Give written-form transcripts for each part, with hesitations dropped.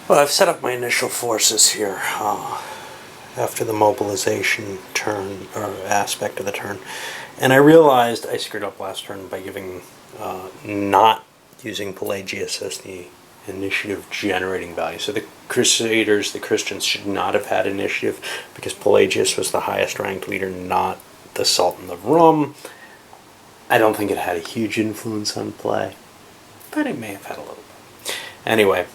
Well, I've set up my initial forces here after the mobilization turn, or aspect of the turn. And I realized I screwed up last turn by giving, not using Pelagius as the initiative generating value. So the Crusaders, the Christians, should not have had initiative because Pelagius was the highest ranked leader, not the Sultan of Rome. I don't think it had a huge influence on play, but it may have had a little bit. Anyway,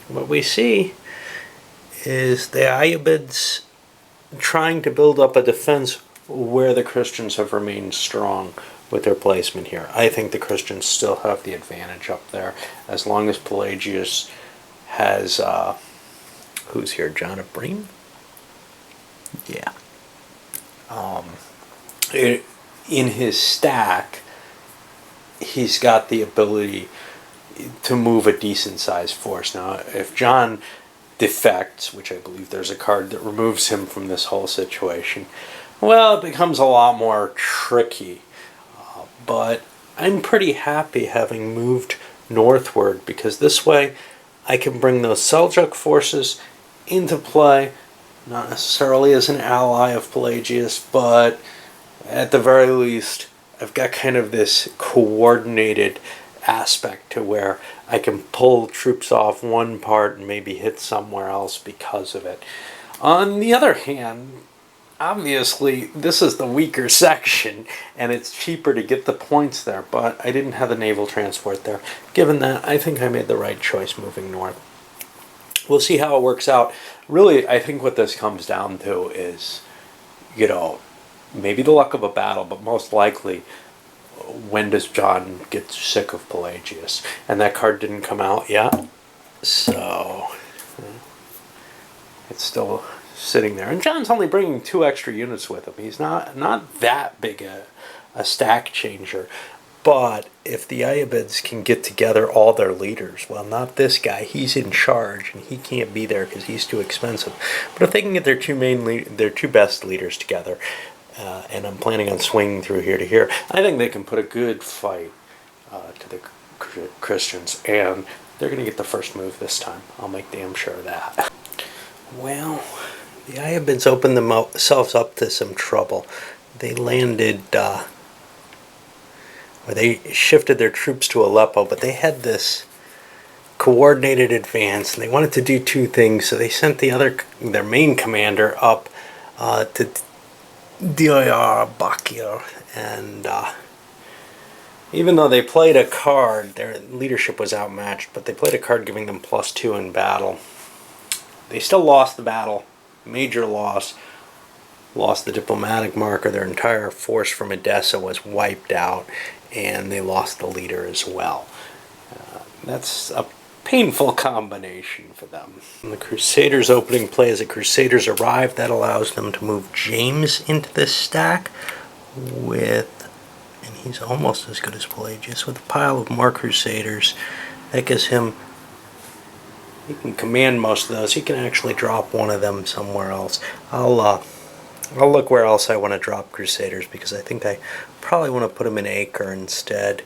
what we see is the Ayyubids trying to build up a defense where the Christians have remained strong with their placement here. I think the Christians still have the advantage up there as long as Pelagius has, who's here, John of Bream? Yeah. In his stack, he's got the ability to move a decent sized force. Now, if John defects, which I believe there's a card that removes him from this whole situation, well, it becomes a lot more tricky. But I'm pretty happy having moved northward because this way I can bring those Seljuk forces into play, not necessarily as an ally of Pelagius, but at the very least I've got kind of this coordinated aspect to where I can pull troops off one part and maybe hit somewhere else because of it. On the other hand, obviously this is the weaker section and it's cheaper to get the points there, but I didn't have the naval transport there. Given that, I think I made the right choice moving north. We'll see how it works out. Really, I think what this comes down to is, maybe the luck of a battle, but most likely, when does John get sick of Pelagius? And that card didn't come out yet, so it's still sitting there. And John's only bringing 2 extra units with him. He's not that big a stack changer. But if the Ayyubids can get together all their leaders, well, not this guy. He's in charge, and he can't be there because he's too expensive. But if they can get their two best leaders together, and I'm planning on swinging through here to here, I think they can put a good fight to the Christians, and they're going to get the first move this time. I'll make damn sure of that. Well, the Ayyubids opened themselves up to some trouble. They landed, they shifted their troops to Aleppo, but they had this coordinated advance, and they wanted to do 2 things. So they sent their main commander up to Diyarbakir, and even though they played a card, their leadership was outmatched, but they played a card giving them +2 in battle. They still lost the battle, major loss, lost the diplomatic marker. Their entire force from Edessa was wiped out, and they lost the leader as well. That's a painful combination for them. And the Crusaders' opening play as the Crusaders arrive, that allows them to move James into this stack with, and he's almost as good as Pelagius, with a pile of more Crusaders. That gives him, he can command most of those. He can actually drop one of them somewhere else. I'll look where else I want to drop Crusaders because I think I probably want to put them in Acre instead.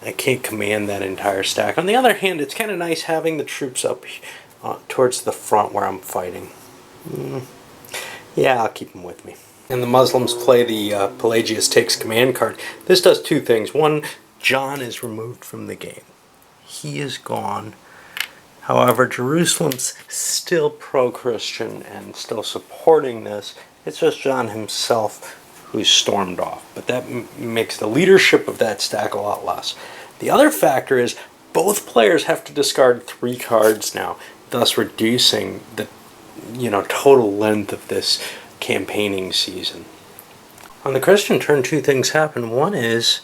I can't command that entire stack. On the other hand, it's kind of nice having the troops up towards the front where I'm fighting. Yeah, I'll keep them with me. And the Muslims play the Pelagius takes command card. This does 2 things. One, John is removed from the game. He is gone. However, Jerusalem's still pro-Christian and still supporting this. It's just John himself who's stormed off. But that makes the leadership of that stack a lot less. The other factor is both players have to discard 3 cards now, thus reducing the total length of this campaigning season. On the Christian turn, 2 things happen. One is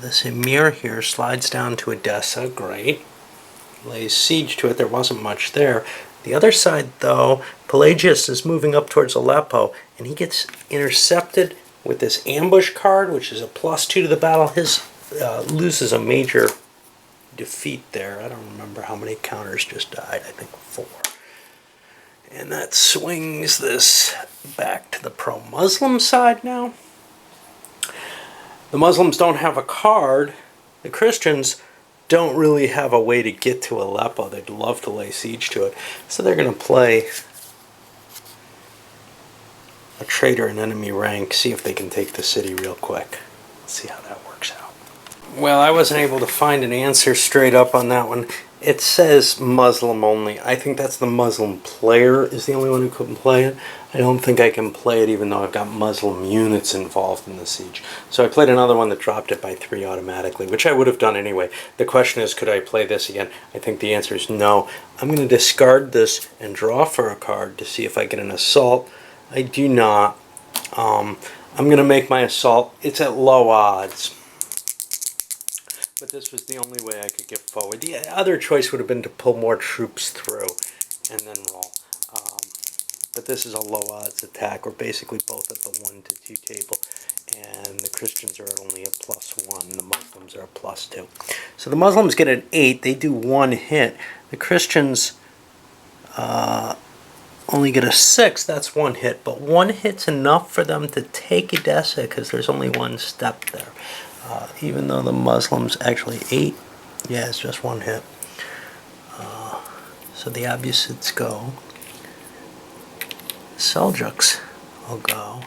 this Emir here slides down to Edessa. Great. Lays siege to it. There wasn't much there. The other side, though, Pelagius is moving up towards Aleppo, and he gets intercepted with this ambush card, which is a +2 to the battle. His loses a major defeat there. I don't remember how many counters just died. I think 4. And that swings this back to the pro-Muslim side now. The Muslims don't have a card. The Christians don't really have a way to get to Aleppo. They'd love to lay siege to it. So they're going to play a traitor in enemy rank, see if they can take the city real quick. Let's see how that works out. Well, I wasn't able to find an answer straight up on that one. It says Muslim only. I think that's the Muslim player is the only one who couldn't play it. I don't think I can play it even though I've got Muslim units involved in the siege. So I played another one that dropped it by 3 automatically, which I would have done anyway. The question is, could I play this again? I think the answer is no. I'm going to discard this and draw for a card to see if I get an assault. I do not. I'm going to make my assault. It's at low odds. But this was the only way I could get forward. The other choice would have been to pull more troops through and then roll. But this is a low odds attack. We're basically both at the 1 to 2 table. And the Christians are only a +1. The Muslims are a +2. So the Muslims get an 8. They do 1 hit. The Christians only get a 6. That's 1 hit. But 1 hit's enough for them to take Edessa because there's only 1 step there. Even though the Muslims actually 8. Yeah, it's just 1 hit. So the Abbasids go. Seljuks will go.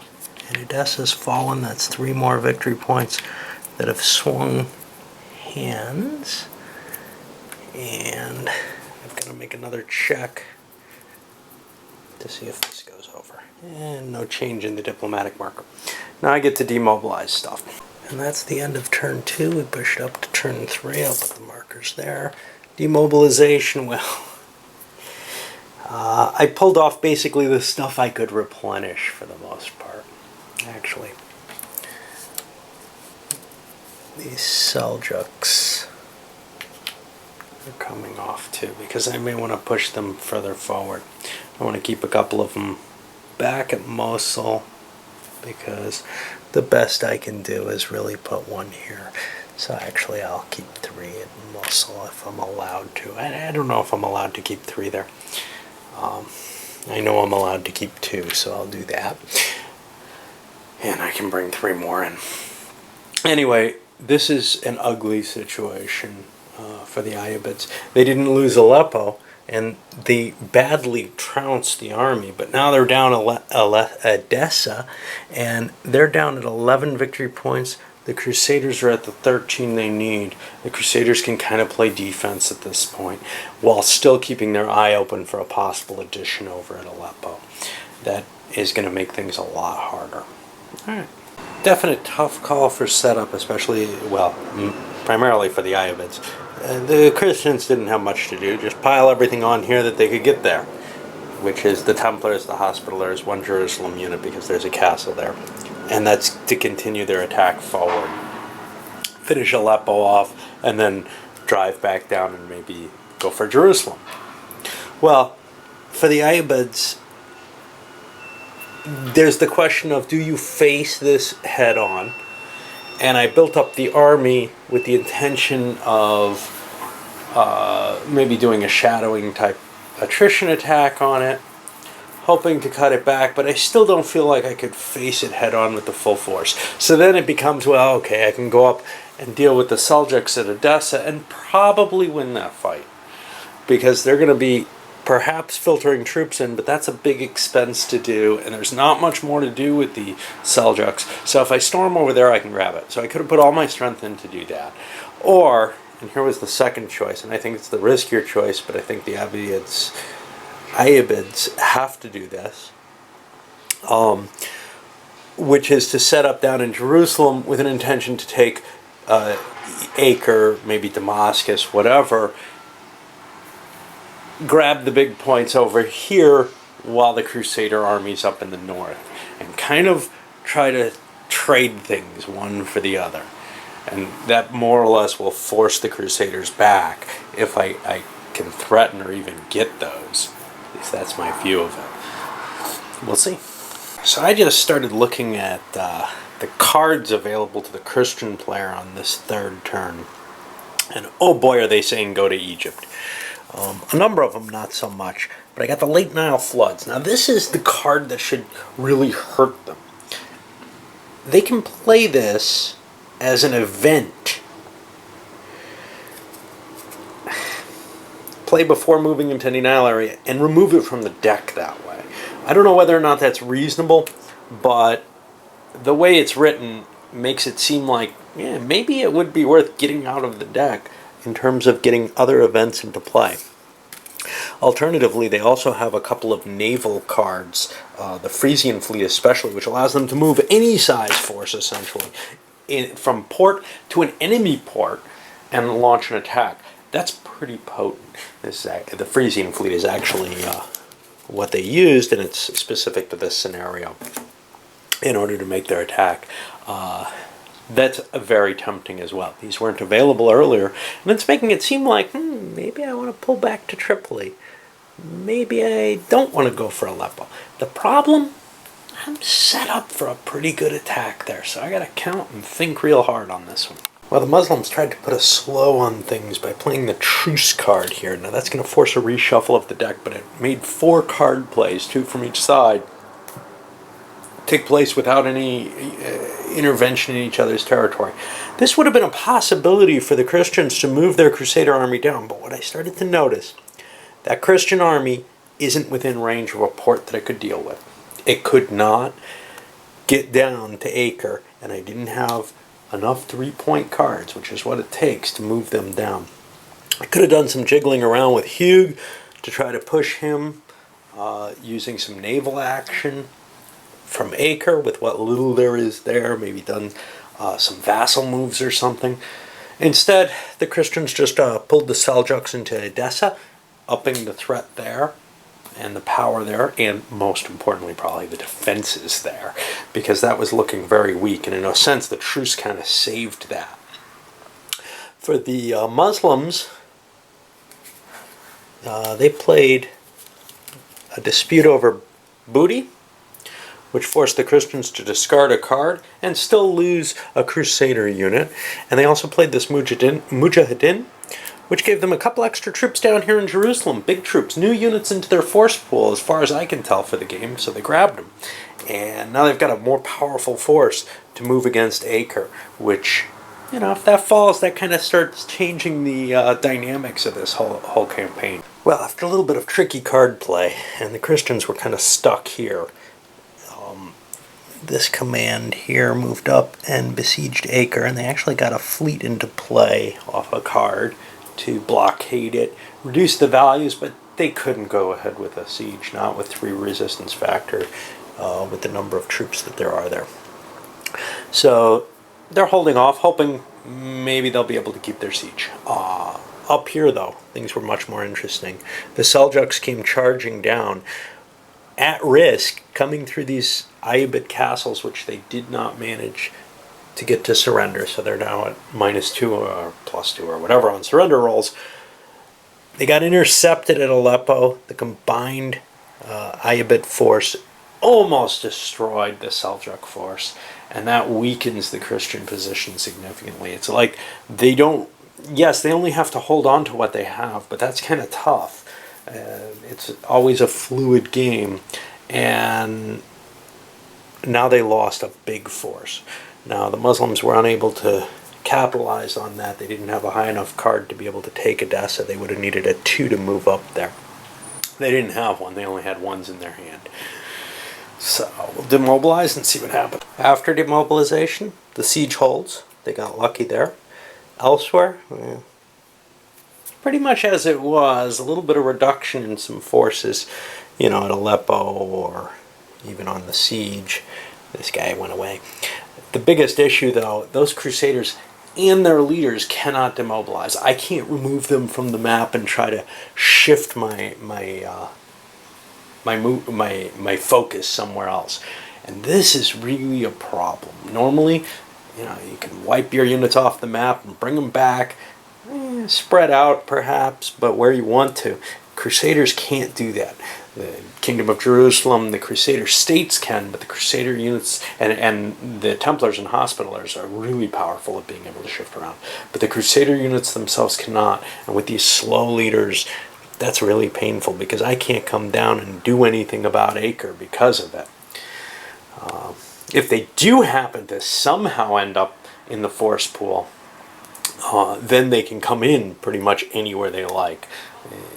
And Edessa's fallen. That's 3 more victory points that have swung hands. And I've got to make another check to see if this goes over. And no change in the diplomatic marker. Now I get to demobilize stuff. And that's the end of turn 2. We pushed up to turn 3. I'll put the markers there. Demobilization, well, I pulled off basically the stuff I could replenish for the most part, actually. These Seljuks are coming off too, because I may want to push them further forward. I want to keep a couple of them back at Mosul, because the best I can do is really put 1 here. So actually I'll keep 3 at Mosul if I'm allowed to. I don't know if I'm allowed to keep 3 there. I know I'm allowed to keep 2, so I'll do that. And I can bring 3 more in. Anyway, this is an ugly situation for the Ayyubids. They didn't lose Aleppo, and they badly trounced the army, but now they're down Edessa, and they're down at 11 victory points. The Crusaders are at the 13 they need. The Crusaders can kind of play defense at this point, while still keeping their eye open for a possible addition over at Aleppo. That is going to make things a lot harder. Alright. Definite tough call for setup, especially, well, primarily for the Ayyubids. The Christians didn't have much to do, just pile everything on here that they could get there, which is the Templars, the Hospitallers, 1 Jerusalem unit because there's a castle there. And that's to continue their attack forward. Finish Aleppo off, and then drive back down and maybe go for Jerusalem. Well, for the Ayyubids, there's the question of, do you face this head on? And I built up the army with the intention of maybe doing a shadowing type attrition attack on it, hoping to cut it back, but I still don't feel like I could face it head on with the full force. So then it becomes, well, okay, I can go up and deal with the Seljuks at Edessa and probably win that fight, because they're going to be perhaps filtering troops in, but that's a big expense to do, and there's not much more to do with the Seljuks. So if I storm over there, I can grab it. So I could have put all my strength in to do that. Or, and here was the second choice, and I think it's the riskier choice, but I think the Ayyubids have to do this, which is to set up down in Jerusalem with an intention to take Acre, maybe Damascus, whatever, grab the big points over here while the Crusader army's up in the north, and kind of try to trade things one for the other. And that more or less will force the Crusaders back if I can threaten or even get those. At least that's my view of it. We'll see. So I just started looking at the cards available to the Christian player on this 3rd turn. And oh boy, are they saying go to Egypt. A number of them, not so much. But I got the Late Nile floods. Now this is the card that should really hurt them. They can play this as an event play before moving into the Nile area and remove it from the deck that way. I don't know whether or not that's reasonable, but the way it's written makes it seem like, yeah, maybe it would be worth getting out of the deck in terms of getting other events into play. Alternatively, they also have a couple of naval cards, the Frisian fleet especially, which allows them to move any size force, essentially, from port to an enemy port and launch an attack. That's pretty potent. The Frisian fleet is actually what they used, and it's specific to this scenario, in order to make their attack. That's very tempting as well. These weren't available earlier, and it's making it seem like, maybe I want to pull back to Tripoli. Maybe I don't want to go for Aleppo. The problem, I'm set up for a pretty good attack there, so I got to count and think real hard on this one. Well, the Muslims tried to put a slow on things by playing the truce card here. Now that's going to force a reshuffle of the deck, but it made 4 card plays, 2 from each side, take place without any intervention in each other's territory. This would have been a possibility for the Christians to move their Crusader army down, but what I started to notice, that Christian army isn't within range of a port that it could deal with. It could not get down to Acre, and I didn't have enough 3-point cards, which is what it takes to move them down. I could have done some jiggling around with Hugh to try to push him, using some naval action from Acre with what little there is there, maybe done some vassal moves or something. Instead, the Christians just pulled the Seljuks into Edessa, upping the threat there and the power there, and most importantly probably the defenses there, because that was looking very weak, and in a sense the truce kind of saved that. For the Muslims, they played a dispute over booty, which forced the Christians to discard a card and still lose a Crusader unit. And they also played this Mujahideen, which gave them a couple extra troops down here in Jerusalem. Big troops, new units into their force pool, as far as I can tell, for the game, so they grabbed them. And now they've got a more powerful force to move against Acre, which, if that falls, that kind of starts changing the dynamics of this whole campaign. Well, after a little bit of tricky card play, and the Christians were kind of stuck here, this command here moved up and besieged Acre, and they actually got a fleet into play off a card to blockade it, reduce the values, but they couldn't go ahead with a siege, not with 3 resistance factor, with the number of troops that there are there. So they're holding off, hoping maybe they'll be able to keep their siege. Up here, though, things were much more interesting. The Seljuks came charging down, at risk, coming through these Ayyubid castles, which they did not manage to get to surrender, so they're now at -2 or +2 or whatever on surrender rolls. They got intercepted at Aleppo. The combined Ayyubid force almost destroyed the Seljuk force, and that weakens the Christian position significantly. It's like they only have to hold on to what they have, but that's kind of tough. It's always a fluid game, and now they lost a big force. Now, the Muslims were unable to capitalize on that. They didn't have a high enough card to be able to take Edessa. They would have needed a 2 to move up there. They didn't have one. They only had 1s in their hand. So we'll demobilize and see what happens. After demobilization, the siege holds. They got lucky there. Elsewhere, pretty much as it was. A little bit of reduction in some forces, at Aleppo or even on the siege. This guy went away. The biggest issue, though, those Crusaders and their leaders cannot demobilize. I can't remove them from the map and try to shift my focus somewhere else. And this is really a problem. Normally, you can wipe your units off the map and bring them back, spread out perhaps, but where you want to. Crusaders can't do that. The Kingdom of Jerusalem, the Crusader states can, but the Crusader units and the Templars and Hospitallers are really powerful at being able to shift around. But the Crusader units themselves cannot, and with these slow leaders, that's really painful because I can't come down and do anything about Acre because of it. If they do happen to somehow end up in the force pool, then they can come in pretty much anywhere they like,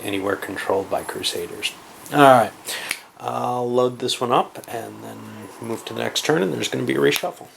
anywhere controlled by Crusaders. All right, I'll load this one up and then move to the next turn, and there's going to be a reshuffle.